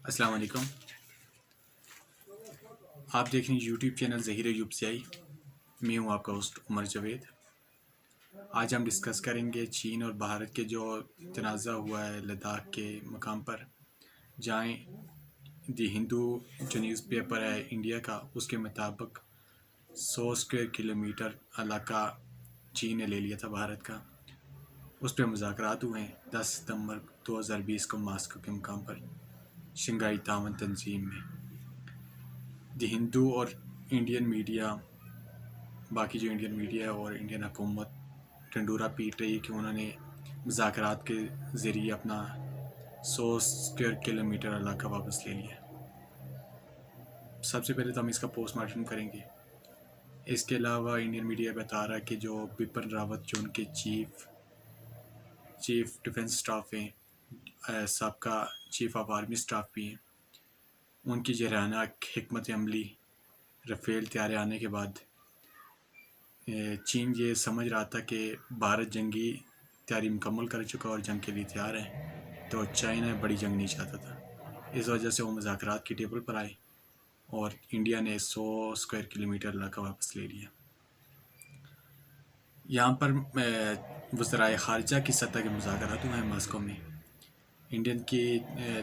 السلام علیکم. آپ دیکھ رہے ہیں یوٹیوب چینل ظہیر ایوب سیائی. میں ہوں آپ کا ہوسٹ عمر جاوید. آج ہم ڈسکس کریں گے چین اور بھارت کے جو تنازع ہوا ہے لداخ کے مقام پر، جہاں دی ہندو جو نیوز پیپر ہے انڈیا کا، اس کے مطابق 100 اسکوائر کلومیٹر علاقہ چین نے لے لیا تھا بھارت کا. اس پہ مذاکرات ہوئے ہیں 10 ستمبر 2020 کو ماسکو کے مقام پر شنگھائی تعاون تنظیم میں. دی ہندو اور انڈین میڈیا، باقی جو انڈین میڈیا اور انڈین حکومت ڈنڈورا پیٹ رہی ہے کہ انہوں نے مذاکرات کے ذریعے اپنا 100 اسکوائر کلومیٹر علاقہ واپس لے لیا. سب سے پہلے تو ہم اس کا پوسٹ مارٹم کریں گے. اس کے علاوہ انڈین میڈیا بتا رہا ہے کہ جو بپن راوت جو ان کے چیف ڈیفنس اسٹاف ہیں، سابقہ چیف آف آرمی اسٹاف بھی ہیں، ان کی جرحانہ حکمت عملی رفیل طیارے آنے کے بعد چین یہ سمجھ رہا تھا کہ بھارت جنگی تیاری مکمل کر چکا اور جنگ کے لیے تیار ہے، تو چائنا بڑی جنگ نہیں چاہتا تھا. اس وجہ سے وہ مذاکرات کی ٹیبل پر آئے اور انڈیا نے 100 اسکوائر کلومیٹر علاقہ واپس لے لیا. یہاں پر وزرائے خارجہ کی سطح کے مذاکرات ہوئے ہیں ماسکو میں. انڈین کی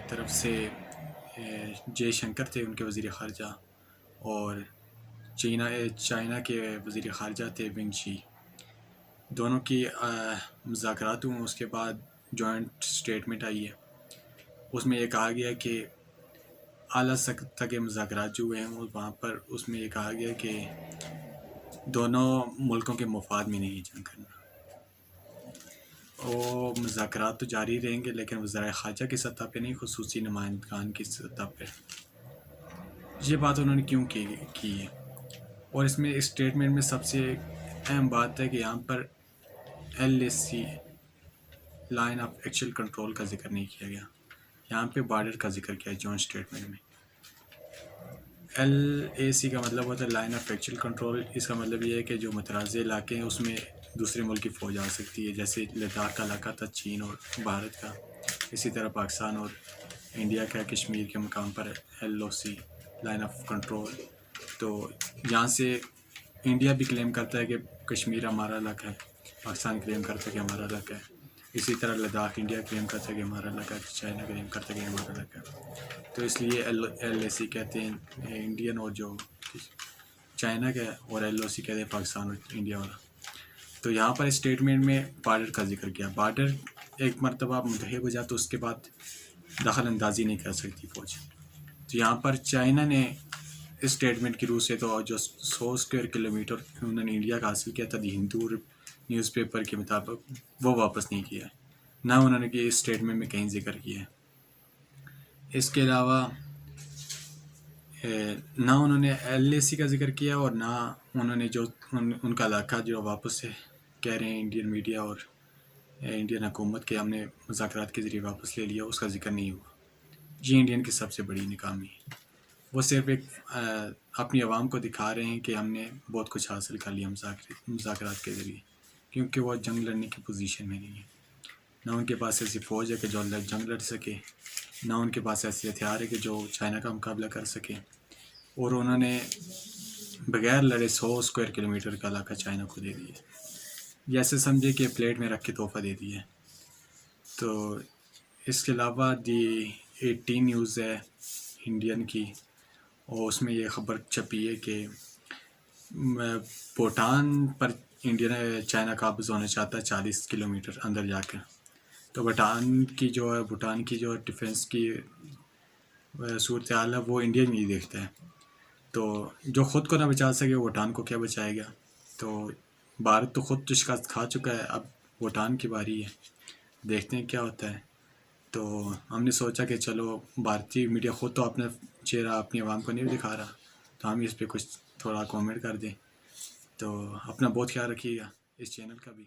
طرف سے جے شنکر تھے ان کے وزیر خارجہ، اور چائنا کے وزیر خارجہ تھے ونگ شی. دونوں کی مذاکرات ہوئے. اس کے بعد جوائنٹ سٹیٹمنٹ آئی ہے. اس میں یہ کہا گیا کہ اعلیٰ سطح کے مذاکرات جو ہوئے ہیں وہاں پر اس میں یہ کہا گیا کہ دونوں ملکوں کے مفاد میں نہیں جنگ کرنا. وہ مذاکرات تو جاری رہیں گے لیکن وزرائے خارجہ کی سطح پہ نہیں، خصوصی نمائندگان کی سطح پہ. یہ بات انہوں نے کیوں کی ہے؟ اور اس میں اسٹیٹمنٹ میں سب سے اہم بات ہے کہ یہاں پر LAC line of actual control کا ذکر نہیں کیا گیا. یہاں پہ بارڈر کا ذکر کیا ہے جوائنٹ اسٹیٹمنٹ میں. LAC کا مطلب ہوتا ہے لائن آف ایکچوئل کنٹرول. اس کا مطلب یہ ہے کہ جو متنازع علاقے ہیں اس میں دوسرے ملک کی فوج آ سکتی ہے، جیسے لداخ کا علاقہ تھا چین اور بھارت کا. اسی طرح پاکستان اور انڈیا کا کشمیر کے مقام پر LOC لائن آف کنٹرول. تو یہاں سے انڈیا بھی کلیم کرتا ہے کہ کشمیر ہمارا علاقہ ہے، پاکستان کلیم کرتا ہے کہ ہمارا علاقہ ہے. اسی طرح لداخ انڈیا کلیم کرتا ہے کہ ہمارا علاقہ ہے، چائنا کلیم کرتا ہے کہ ہمارا علاقہ ہے. تو اس لیے LAC کہتے ہیں انڈین، اور جو چائنا کا، اور LOC کہتے ہیں پاکستان اور انڈیا والا. تو یہاں پر اسٹیٹمنٹ میں بارڈر کا ذکر کیا. بارڈر ایک مرتبہ منتخب ہو جائے تو اس کے بعد دخل اندازی نہیں کر سکتی فوج. تو یہاں پر چائنا نے اس اسٹیٹمنٹ کی روح سے تو جو 100 اسکوائر کلومیٹر انہوں نے انڈیا کا حاصل کیا تھا دی ہندو نیوز پیپر کے مطابق، وہ واپس نہیں کیا ہے، نہ انہوں نے کہ اس اسٹیٹمنٹ میں کہیں ذکر کیا ہے. اس کے علاوہ نہ انہوں نے LAC کا ذکر کیا اور نہ انہوں نے جو ان کا علاقہ جو واپس سے کہہ رہے ہیں انڈین میڈیا اور انڈین حکومت کے ہم نے مذاکرات کے ذریعے واپس لے لیا، اس کا ذکر نہیں ہوا. یہ انڈین کی سب سے بڑی ناکامی ہے. وہ صرف ایک اپنی عوام کو دکھا رہے ہیں کہ ہم نے بہت کچھ حاصل کر لیا مذاکرات کے ذریعے، کیونکہ وہ جنگ لڑنے کی پوزیشن میں نہیں ہے. نہ ان کے پاس ایسی فوج ہے کہ جو جنگ لڑ سکے، نہ ان کے پاس ایسے ہتھیار ہے کہ جو چائنا کا مقابلہ کر سکے. اور انہوں نے بغیر لڑے 100 اسکوائر کلومیٹر کا علاقہ چائنا کو دے دیا. جیسے سمجھے کہ پلیٹ میں رکھ کے تحفہ دے دیا. تو اس کے علاوہ دی 18 نیوز ہے انڈین کی، اور اس میں یہ خبر چھپی ہے کہ بھوٹان پر انڈیا چائنا قابض ہونا چاہتا ہے 40 کلومیٹر اندر جا کر. تو بھوٹان کی جو ڈیفنس کی صورتحال ہے وہ انڈیا نہیں دیکھتا ہے. تو جو خود کو نہ بچا سکے وہ بھوٹان کو کیا بچائے گا. تو بھارت تو خود تو شکست کھا چکا ہے، اب بھوٹان کی باری ہے، دیکھتے ہیں کیا ہوتا ہے. تو ہم نے سوچا کہ چلو بھارتی میڈیا خود تو اپنا چہرہ اپنی عوام کو نہیں دکھا رہا، تو ہم اس پہ کچھ تھوڑا کامنٹ کر دیں. تو اپنا بہت خیال رکھیے گا، اس چینل کا بھی.